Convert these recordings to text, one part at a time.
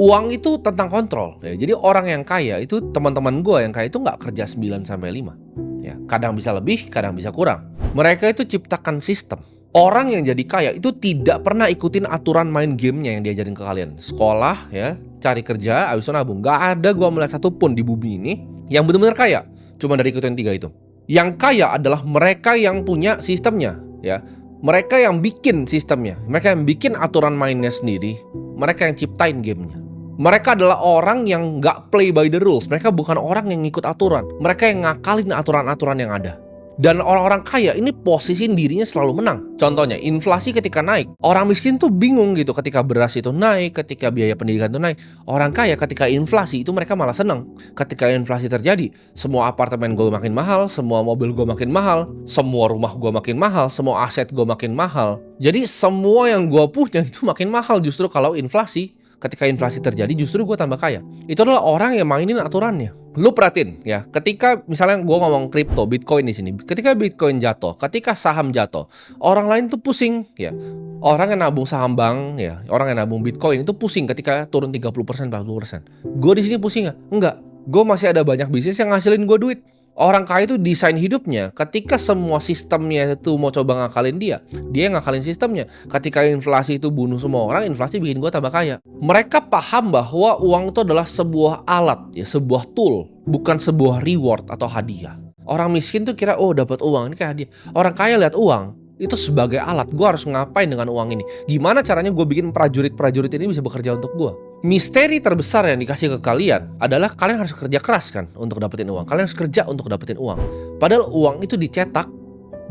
Uang itu tentang kontrol ya. Jadi orang yang kaya itu, teman-teman gue yang kaya itu nggak kerja 9 sampai 5 ya. Kadang bisa lebih, kadang bisa kurang. Mereka itu ciptakan sistem. Orang yang jadi kaya itu tidak pernah ikutin aturan main gamenya yang diajarin ke kalian. Sekolah ya, cari kerja, abis itu nabung. Gak ada gue melihat satupun di bumi ini yang benar-benar kaya cuma dari ikutin 3 itu. Yang kaya adalah mereka yang punya sistemnya ya. Mereka yang bikin sistemnya, mereka yang bikin aturan mainnya sendiri, mereka yang ciptain gamenya. Mereka adalah orang yang nggak play by the rules. Mereka bukan orang yang ngikut aturan. Mereka yang ngakalin aturan-aturan yang ada. Dan orang-orang kaya ini posisiin dirinya selalu menang. Contohnya, inflasi ketika naik. Orang miskin tuh bingung gitu ketika beras itu naik, ketika biaya pendidikan itu naik. Orang kaya ketika inflasi itu mereka malah senang. Ketika inflasi terjadi, semua apartemen gue makin mahal, semua mobil gue makin mahal, semua rumah gue makin mahal, semua aset gue makin mahal. Jadi semua yang gue punya itu makin mahal justru kalau inflasi. Ketika inflasi terjadi justru gue tambah kaya. Itu adalah orang yang mainin aturannya. Lu perhatiin ya, ketika misalnya gue ngomong kripto, Bitcoin di sini, ketika Bitcoin jatuh, ketika saham jatuh, orang lain tuh pusing ya. Orang yang nabung saham bank ya, orang yang nabung Bitcoin itu pusing ketika turun 30%, 40%. Gue di sini pusing nggak? Enggak. Gue masih ada banyak bisnis yang ngasilin gue duit. Orang kaya itu desain hidupnya ketika semua sistemnya itu mau coba ngakalin dia yang ngakalin sistemnya. Ketika inflasi itu bunuh semua orang, inflasi bikin gue tambah kaya. Mereka paham bahwa uang itu adalah sebuah alat, ya, sebuah tool, bukan sebuah reward atau hadiah. Orang miskin tuh kira, oh dapat uang ini kayak hadiah. Orang kaya lihat uang itu sebagai alat. Gue harus ngapain dengan uang ini? Gimana caranya gue bikin prajurit-prajurit ini bisa bekerja untuk gue? Misteri terbesar yang dikasih ke kalian adalah kalian harus kerja keras kan untuk dapetin uang. Kalian harus kerja untuk dapetin uang. Padahal uang itu dicetak,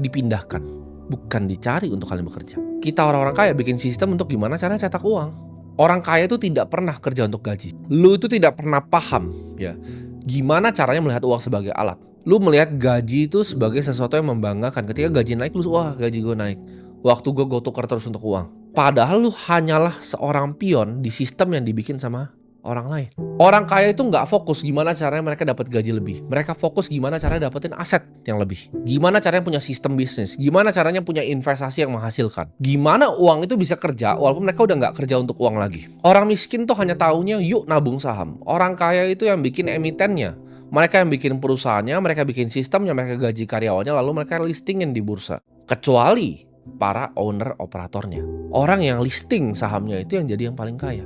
dipindahkan, bukan dicari untuk kalian bekerja. Kita orang-orang kaya bikin sistem untuk gimana cara cetak uang. Orang kaya itu tidak pernah kerja untuk gaji. Lu itu tidak pernah paham ya gimana caranya melihat uang sebagai alat. Lu melihat gaji itu sebagai sesuatu yang membanggakan. Ketika gaji naik, lu wah gaji gue naik. Waktu gue tukar terus untuk uang. Padahal lu hanyalah seorang pion di sistem yang dibikin sama orang lain. Orang kaya itu nggak fokus gimana caranya mereka dapat gaji lebih. Mereka fokus gimana caranya dapetin aset yang lebih. Gimana caranya punya sistem bisnis. Gimana caranya punya investasi yang menghasilkan. Gimana uang itu bisa kerja walaupun mereka udah nggak kerja untuk uang lagi. Orang miskin tuh hanya taunya yuk nabung saham. Orang kaya itu yang bikin emitennya. Mereka yang bikin perusahaannya, mereka bikin sistemnya, mereka gaji karyawannya, lalu mereka listingin di bursa. Kecuali para owner operatornya. Orang yang listing sahamnya itu yang jadi yang paling kaya.